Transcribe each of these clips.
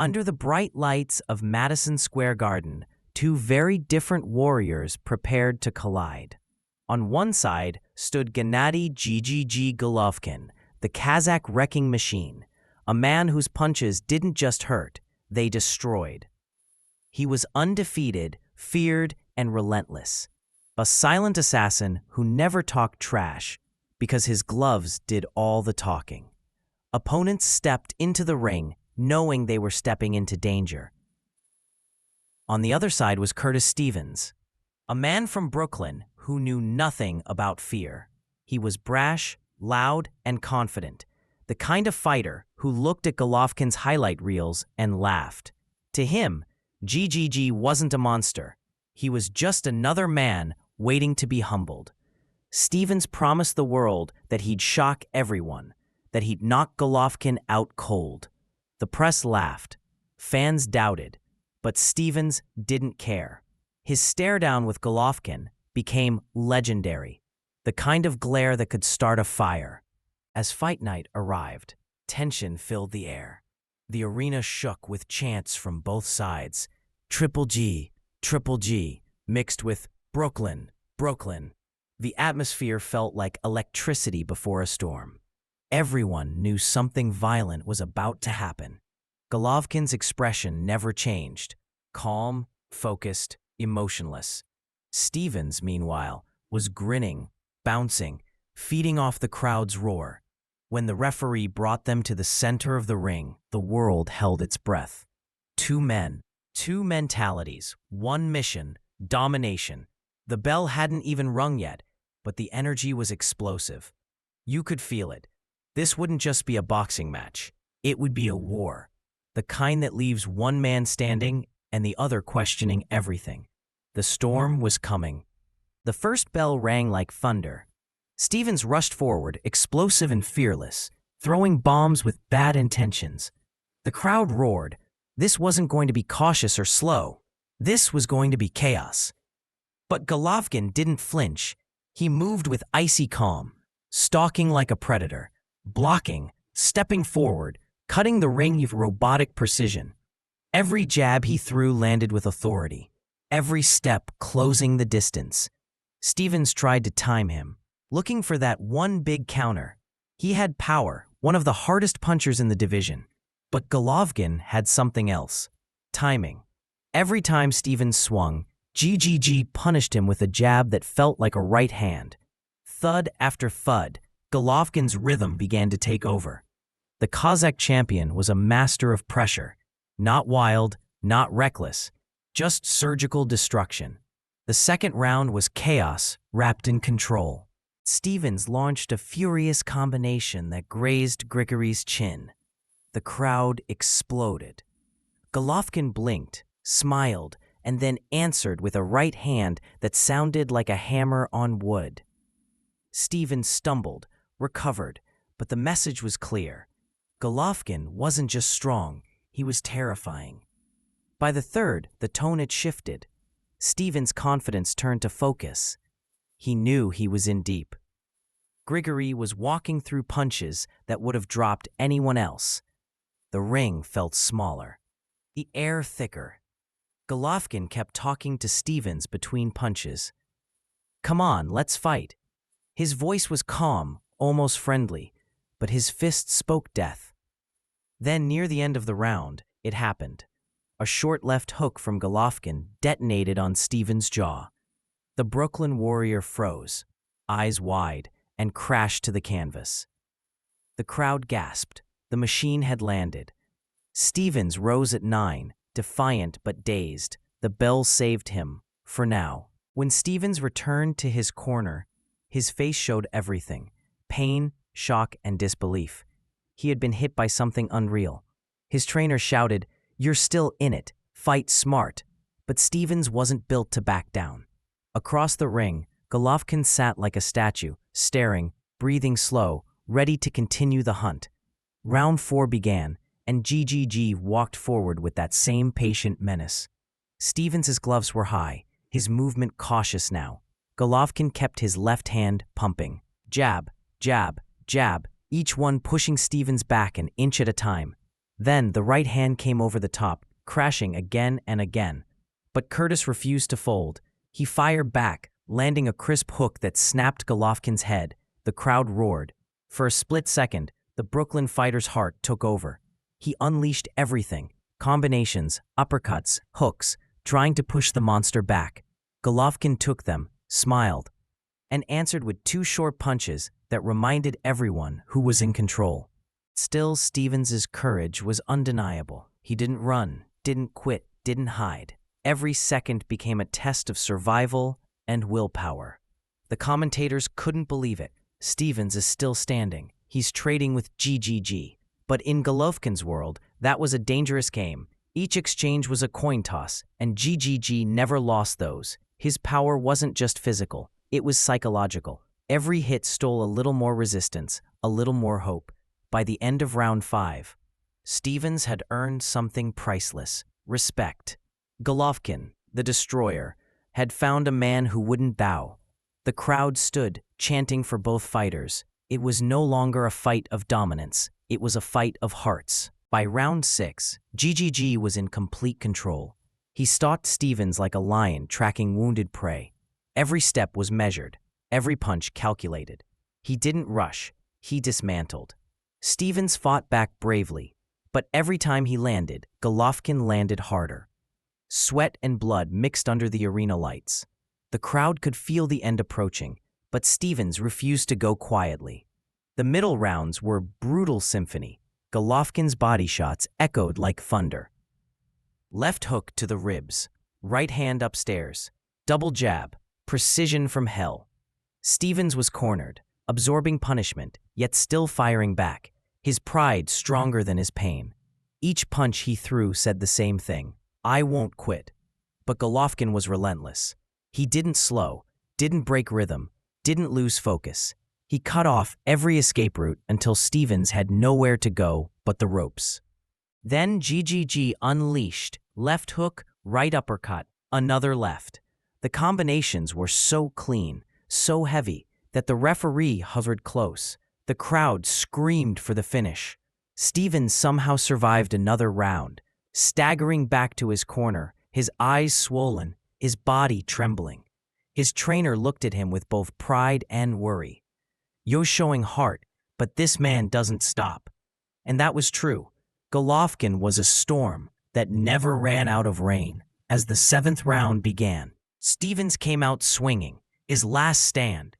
Under the bright lights of Madison Square Garden, two very different warriors prepared to collide. On one side stood Gennady Golovkin, the Kazakh wrecking machine, a man whose punches didn't just hurt, they destroyed. He was undefeated, feared, and relentless. A silent assassin who never talked trash because his gloves did all the talking. Opponents stepped into the ring knowing they were stepping into danger. On the other side was Curtis Stevens, a man from Brooklyn who knew nothing about fear. He was brash, loud, and confident, the kind of fighter who looked at Golovkin's highlight reels and laughed. To him, GGG wasn't a monster. He was just another man waiting to be humbled. Stevens promised the world that he'd shock everyone, that he'd knock Golovkin out cold. The press laughed. Fans doubted. But Stevens didn't care. His stare-down with Golovkin became legendary, the kind of glare that could start a fire. As fight night arrived, tension filled the air. The arena shook with chants from both sides. Triple G, mixed with Brooklyn, Brooklyn. The atmosphere felt like electricity before a storm. Everyone knew something violent was about to happen. Golovkin's expression never changed. Calm, focused, emotionless. Stevens, meanwhile, was grinning, bouncing, feeding off the crowd's roar. When the referee brought them to the center of the ring, the world held its breath. Two men, two mentalities, one mission, domination. The bell hadn't even rung yet, but the energy was explosive. You could feel it. This wouldn't just be a boxing match. It would be a war. The kind that leaves one man standing and the other questioning everything. The storm was coming. The first bell rang like thunder. Stevens rushed forward, explosive and fearless, throwing bombs with bad intentions. The crowd roared. This wasn't going to be cautious or slow. This was going to be chaos. But Golovkin didn't flinch. He moved with icy calm, stalking like a predator, blocking, stepping forward, cutting the ring with robotic precision. Every jab he threw landed with authority, every step closing the distance. Stevens tried to time him, looking for that one big counter. He had power, one of the hardest punchers in the division. But Golovkin had something else: timing. Every time Stevens swung, GGG punished him with a jab that felt like a right hand. Thud after thud, Golovkin's rhythm began to take over. The Kazakh champion was a master of pressure. Not wild, not reckless, just surgical destruction. The second round was chaos wrapped in control. Stevens launched a furious combination that grazed Grigory's chin. The crowd exploded. Golovkin blinked, smiled, and then answered with a right hand that sounded like a hammer on wood. Stevens stumbled, recovered, but the message was clear. Golovkin wasn't just strong, he was terrifying. By the third, the tone had shifted. Stevens' confidence turned to focus. He knew he was in deep. Grigory was walking through punches that would have dropped anyone else. The ring felt smaller, the air thicker. Golovkin kept talking to Stevens between punches. "Come on, let's fight." His voice was calm, almost friendly, but his fists spoke death. Then, near the end of the round, it happened. A short left hook from Golovkin detonated on Stevens' jaw. The Brooklyn warrior froze, eyes wide, and crashed to the canvas. The crowd gasped. The machine had landed. Stevens rose at 9, defiant but dazed. The bell saved him, for now. When Stevens returned to his corner, his face showed everything: pain, shock, and disbelief. He had been hit by something unreal. His trainer shouted, "You're still in it. Fight smart." But Stevens wasn't built to back down. Across the ring, Golovkin sat like a statue, staring, breathing slow, ready to continue the hunt. Round 4 began, and GGG walked forward with that same patient menace. Stevens' gloves were high, his movement cautious now. Golovkin kept his left hand pumping. Jab, jab, jab, each one pushing Stevens back an inch at a time. Then the right hand came over the top, crashing again and again. But Curtis refused to fold. He fired back, landing a crisp hook that snapped Golovkin's head. The crowd roared. For a split second, the Brooklyn fighter's heart took over. He unleashed everything: combinations, uppercuts, hooks, trying to push the monster back. Golovkin took them, smiled, and answered with two short punches that reminded everyone who was in control. Still, Stevens's courage was undeniable. He didn't run, didn't quit, didn't hide. Every second became a test of survival and willpower. The commentators couldn't believe it. Stevens is still standing. He's trading with GGG. But in Golovkin's world, that was a dangerous game. Each exchange was a coin toss, and GGG never lost those. His power wasn't just physical, it was psychological. Every hit stole a little more resistance, a little more hope. By the end of round 5, Stevens had earned something priceless: respect. Golovkin, the destroyer, had found a man who wouldn't bow. The crowd stood, chanting for both fighters. It was no longer a fight of dominance, it was a fight of hearts. By round 6, GGG was in complete control. He stalked Stevens like a lion tracking wounded prey. Every step was measured, every punch calculated. He didn't rush, he dismantled. Stevens fought back bravely, but every time he landed, Golovkin landed harder. Sweat and blood mixed under the arena lights. The crowd could feel the end approaching, but Stevens refused to go quietly. The middle rounds were brutal symphony. Golovkin's body shots echoed like thunder. Left hook to the ribs, right hand upstairs, double jab, precision from hell. Stevens was cornered, absorbing punishment, yet still firing back, his pride stronger than his pain. Each punch he threw said the same thing: I won't quit. But Golovkin was relentless. He didn't slow, didn't break rhythm, didn't lose focus. He cut off every escape route until Stevens had nowhere to go but the ropes. Then GGG unleashed, left hook, right uppercut, another left. The combinations were so clean, so heavy, that the referee hovered close. The crowd screamed for the finish. Stevens somehow survived another round, staggering back to his corner, his eyes swollen, his body trembling. His trainer looked at him with both pride and worry. You're showing heart, but this man doesn't stop. And that was true. Golovkin was a storm that never ran out of rain. As the 7th round began, Stevens came out swinging, his last stand.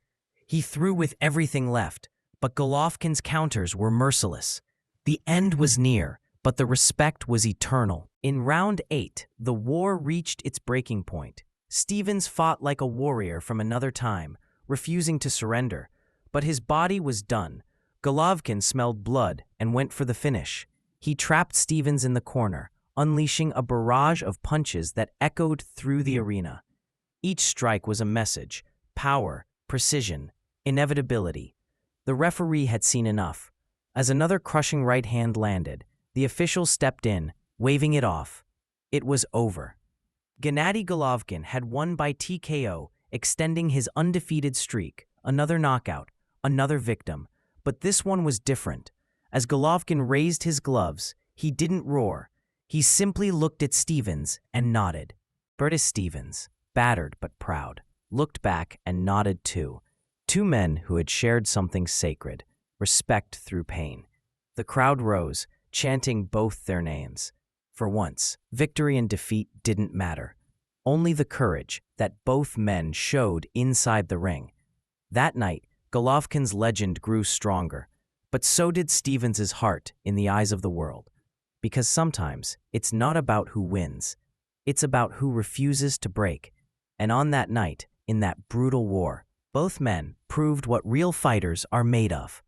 He threw with everything left, but Golovkin's counters were merciless. The end was near, but the respect was eternal. In round 8, the war reached its breaking point. Stevens fought like a warrior from another time, refusing to surrender. But his body was done. Golovkin smelled blood and went for the finish. He trapped Stevens in the corner, unleashing a barrage of punches that echoed through the arena. Each strike was a message: power, precision, inevitability. The referee had seen enough. As another crushing right hand landed, the official stepped in, waving it off. It was over. Gennady Golovkin had won by TKO, extending his undefeated streak. Another knockout, another victim. But this one was different. As Golovkin raised his gloves, he didn't roar. He simply looked at Stevens and nodded. Curtis Stevens, battered but proud, looked back and nodded too. Two men who had shared something sacred: respect through pain. The crowd rose, chanting both their names. For once, victory and defeat didn't matter. Only the courage that both men showed inside the ring. That night, Golovkin's legend grew stronger, but so did Stevens's heart in the eyes of the world. Because sometimes, it's not about who wins. It's about who refuses to break. And on that night, in that brutal war, both men proved what real fighters are made of.